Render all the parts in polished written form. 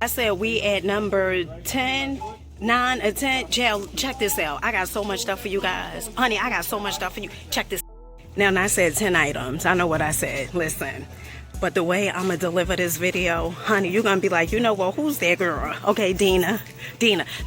I said we at number 10, 9 or 10. Jail, check this out. I got so much stuff for you guys. Honey, I got so much stuff for you. Check this. Now, I said 10 items. I know what I said. Listen. But the way I'm going to deliver this video, honey, you're going to be like, you know what, who's that girl? Okay, Dina,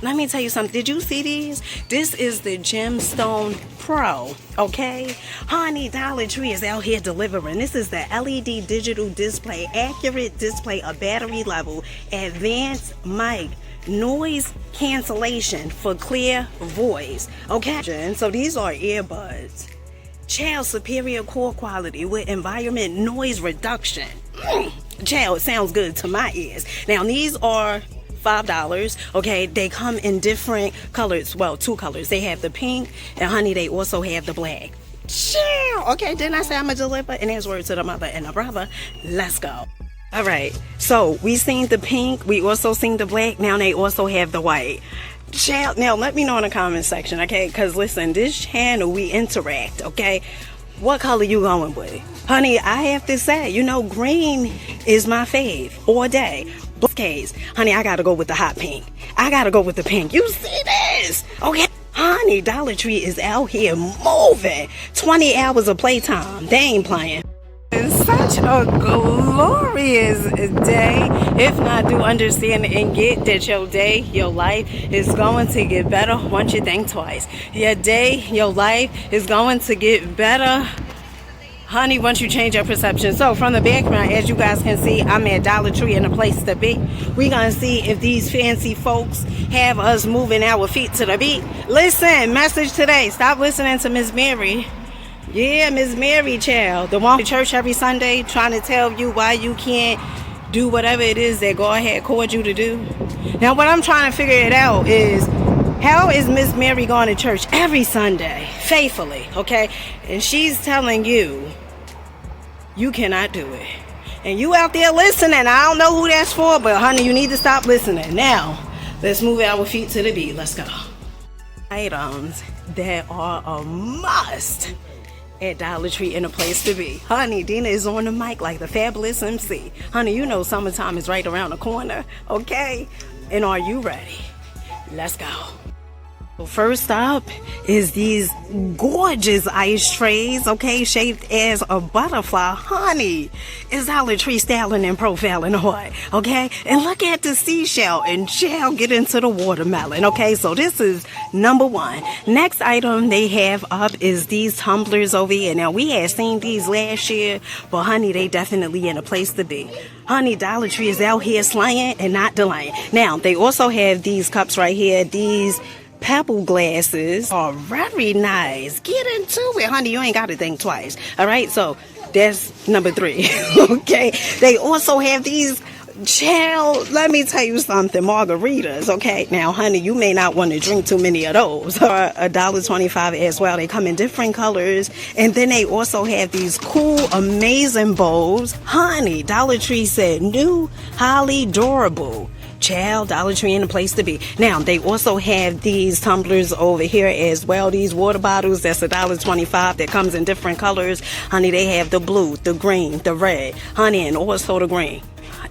let me tell you something. Did you see these? This is the Gemstone Pro, okay? Honey, Dollar Tree is out here delivering. This is the LED digital display, accurate display of battery level, advanced mic, noise cancellation for clear voice, okay? So these are earbuds. Child, superior core quality with environment noise reduction. Child, it sounds good to my ears. Now, these are $5, okay? They come in different colors. Well, 2 colors. They have the pink, and honey, they also have the black. Child, okay, didn't I say I'm a deliver? And there's word to the mother and the brother. Let's go. All right, so we seen the pink. We also seen the black. Now they also have the white. Child, now let me know in the comment section, okay? Because listen, this channel, we interact, okay? What color you going with? Honey, I have to say, you know, green is my fave all day. Both case, honey, I gotta go with the hot pink. I gotta go with the pink. You see this? Okay. Honey, Dollar Tree is out here moving. 20 hours of playtime. They ain't playing. It's such a glorious day. If not, do understand and get that your day, your life is going to get better once you think twice. Your day, your life is going to get better, honey, once you change your perception. So from the background, as you guys can see, I'm at Dollar Tree and a place to be. We're going to see if these fancy folks have us moving our feet to the beat. Listen, message today. Stop listening to Miss Mary. Yeah, Miss Mary, child. The one to church every Sunday trying to tell you why you can't do whatever it is that God had called you to do. Now, what I'm trying to figure it out is, how is Miss Mary going to church every Sunday, faithfully, okay? And she's telling you, you cannot do it. And you out there listening. I don't know who that's for, but honey, you need to stop listening. Now, let's move our feet to the beat. Let's go. Items that are a must at Dollar Tree and a place to be. Honey, Dina is on the mic like the fabulous MC. Honey, you know summertime is right around the corner, okay? And are you ready? Let's go. So first up is these gorgeous ice trays, okay, shaped as a butterfly. Honey, is Dollar Tree styling and profiling what, okay? And look at the seashell, and shall get into the watermelon, okay? So this is number 1. Next item they have up is these tumblers over here. Now, we had seen these last year, but honey, they definitely in a place to be. Honey, Dollar Tree is out here slaying and not delaying. Now, they also have these cups right here. These pebble glasses are very nice. Get into it, honey. You ain't got to think twice. All right, so that's number 3. Okay, they also have these, child, let me tell you something, margaritas. Okay, now honey, you may not want to drink too many of those. $1.25 as well. They come in different colors, and then they also have these cool, amazing bowls. Honey, Dollar Tree said new, highly durable. Child, Dollar Tree in a place to be. Now, they also have these tumblers over here as well. These water bottles, that's $1.25. That comes in different colors. Honey, they have the blue, the green, the red. Honey, and also the green.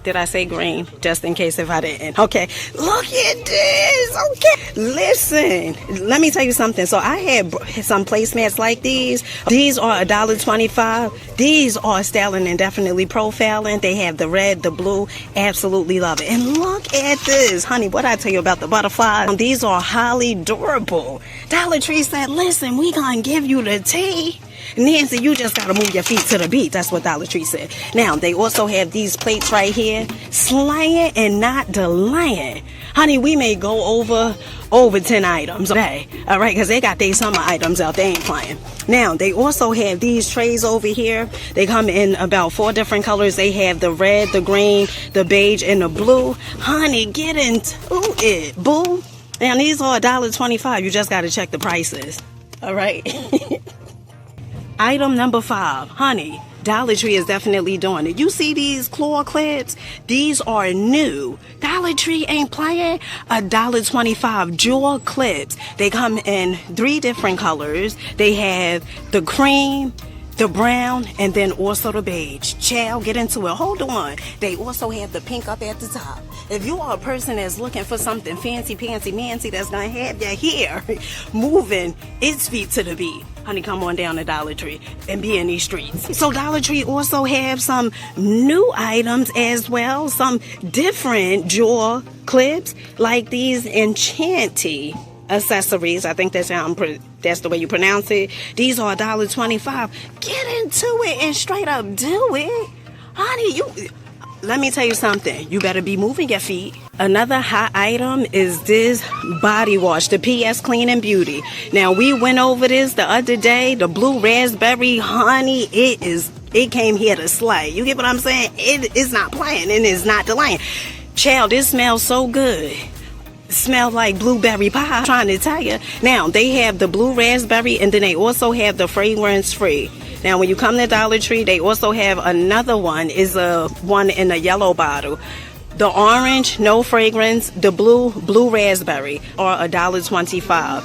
Did I say green? Just in case if I didn't. Okay. Look at this. Okay. Listen. Let me tell you something. So I had some placemats like these. These are $1.25. These are styling and definitely profiling. They have the red, the blue. Absolutely love it. And look at this. Honey, what I tell you about the butterfly? These are highly durable. Dollar Tree said, listen, we gonna give you the tea. Nancy, you just gotta move your feet to the beat. That's what Dollar Tree said. Now, they also have these plates right here. Slaying and not delaying. Honey, we may go over 10 items today. All right, because they got their summer items out. They ain't playing. Now, they also have these trays over here. They come in about 4 different colors. They have the red, the green, the beige, and the blue. Honey, get into it, boo. Now, these are $1.25. You just gotta check the prices. All right. Item number 5, honey, Dollar Tree is definitely doing it. You see these claw clips? These are new. Dollar Tree ain't playing. $1.25 jewel clips. They come in 3 different colors. They have the cream, the brown, and then also the beige. Child, get into it. Hold on. They also have the pink up at the top. If you are a person that's looking for something fancy, pantsy, mancy, that's gonna have your hair moving its feet to the beat, honey, come on down to Dollar Tree and be in these streets. So Dollar Tree also have some new items as well, some different jaw clips like these Enchanty accessories. I think that's the way you pronounce it. These are $1.25. Get into it and straight up do it, honey. Let me tell you something. You better be moving your feet. Another hot item is this body wash, the PS Clean and Beauty. Now, we went over this the other day, the blue raspberry, honey. It came here to slay. You get what I'm saying? It is not playing and it's not delaying. Child, it smells so good. Smell like blueberry pie. I'm trying to tell you. Now, they have the blue raspberry, and then they also have the fragrance free. Now, when you come to Dollar Tree, they also have another one. Is a one in a yellow bottle. The orange, no fragrance. The blue raspberry, are $1.25.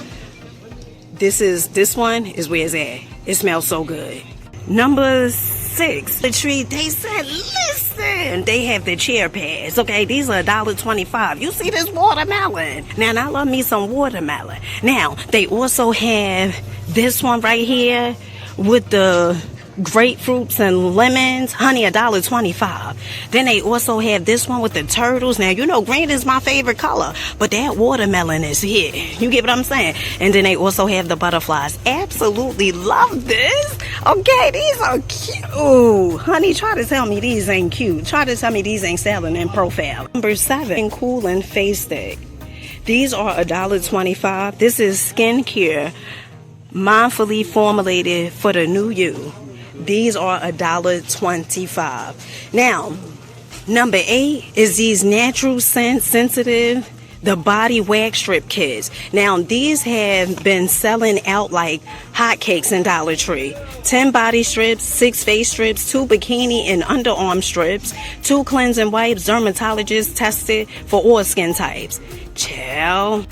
This one is where it's at. It smells so good. Number 6, the tree. They said, listen, they have the chair pads. Okay, these are $1.25. You see this watermelon? Now, I love me some watermelon. Now, they also have this one right here with the grapefruits and lemons, honey, $1.25. Then they also have this one with the turtles. Now, you know green is my favorite color, but that watermelon is here. You get what I'm saying? And then they also have the butterflies. Absolutely love this. Okay, these are cute. Honey, try to tell me these ain't cute. Try to tell me these ain't selling in profile. Number 7, Cooling Face Stick. These are $1.25. This is skincare mindfully formulated for the new you. These are $1.25. Now, number 8 is these natural scent sensitive, the body wax strip kits. Now, these have been selling out like hotcakes in Dollar Tree. 10 body strips, 6 face strips, 2 bikini and underarm strips, 2 cleansing wipes, dermatologist tested for all skin types. Chill.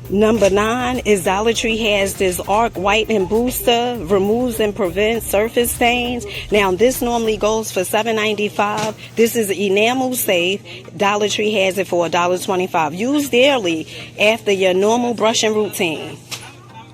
Number 9 is Dollar Tree has this Arc Whitening Booster, removes and prevents surface stains. Now, this normally goes for $7.95. This is enamel safe. Dollar Tree has it for $1.25. Use daily after your normal brushing routine.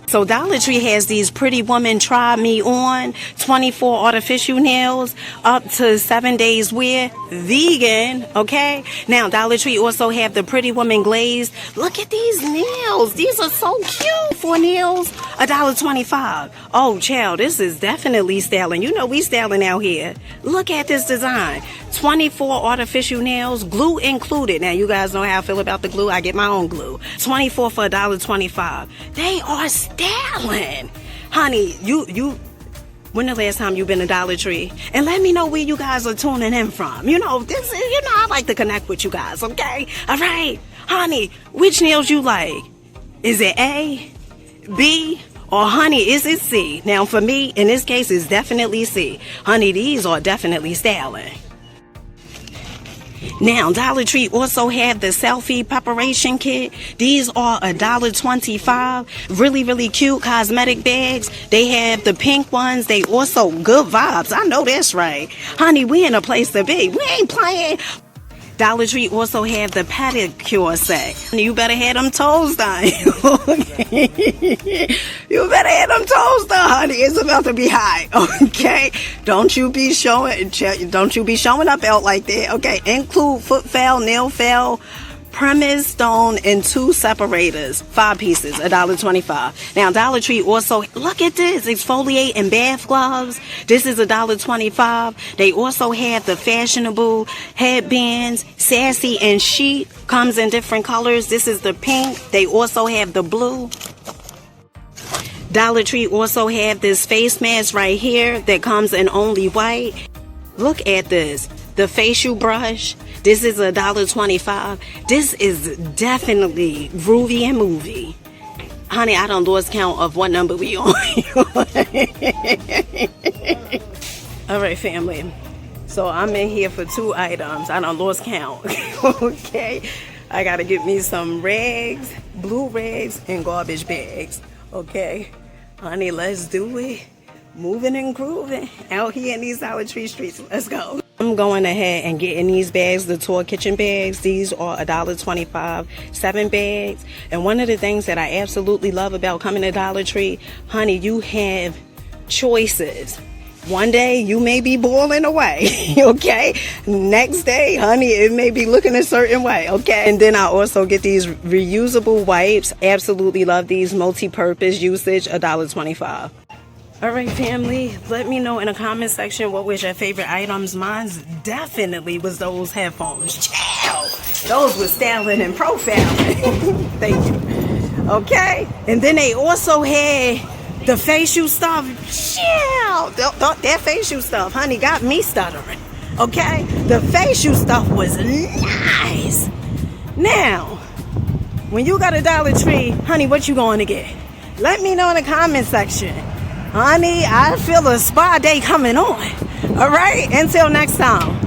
So Dollar Tree has these Pretty Woman Try Me On 24 artificial nails up to 7 days wear, vegan, okay? Now Dollar Tree also have the Pretty Woman Glaze. Look at these nails. These are so cute. 4 nails, $1.25. Oh, child, this is definitely styling. You know we styling out here. Look at this design. 24 artificial nails, glue included. Now, you guys know how I feel about the glue. I get my own glue. 24 for $1.25. They are styling. Honey, when the last time you been to Dollar Tree? And let me know where you guys are tuning in from. I like to connect with you guys, okay? All right. Honey, which nails you like? Is it A, B, or honey, is it C? Now, for me, in this case, it's definitely C. Honey, these are definitely styling. Now, Dollar Tree also have the selfie preparation kit. These are $1.25. Really, really cute cosmetic bags. They have the pink ones. They also good vibes. I know that's right. Honey, we in a place to be. We ain't playing. Dollar Tree also have the pedicure set. You better have them toes done. You better have them toes done, honey. It's about to be hot, okay? Don't you be showing up out like that, okay? Include foot file, nail file, premise stone, and 2 separators. 5 pieces, $1.25. Now, Dollar Tree also, look at this, exfoliate and bath gloves. This is $1.25. They also have the fashionable headbands, sassy and chic. Comes in different colors. This is the pink. They also have the blue. Dollar Tree also have this face mask right here that comes in only white. Look at this. The facial brush. This is $1.25. This is definitely groovy and movie. Honey, I don't lose count of what number we on. All right, family. So I'm in here for 2 items. I don't lose count. Okay. I got to get me some rags, blue rags, and garbage bags. Okay. Honey, let's do it. moving and grooving out here in these Dollar Tree streets. Let's go. I'm going ahead and getting these bags, the tour kitchen bags. These are $1.25, 7 bags. And one of the things that I absolutely love about coming to Dollar Tree, honey, you have choices. One day you may be boiling away, okay? Next day, honey, it may be looking a certain way, okay? And then I also get these reusable wipes. Absolutely love these, multi-purpose usage, $1.25. All right, family, let me know in the comment section what was your favorite items. Mine definitely was those headphones. Chow! Those were styling and profiling. Thank you. Okay, and then they also had the facial stuff. Chow! That facial stuff, honey, got me stuttering. Okay, the facial stuff was nice. Now, when you got a Dollar Tree, honey, what you going to get? Let me know in the comment section. Honey, I feel a spa day coming on. All right, until next time.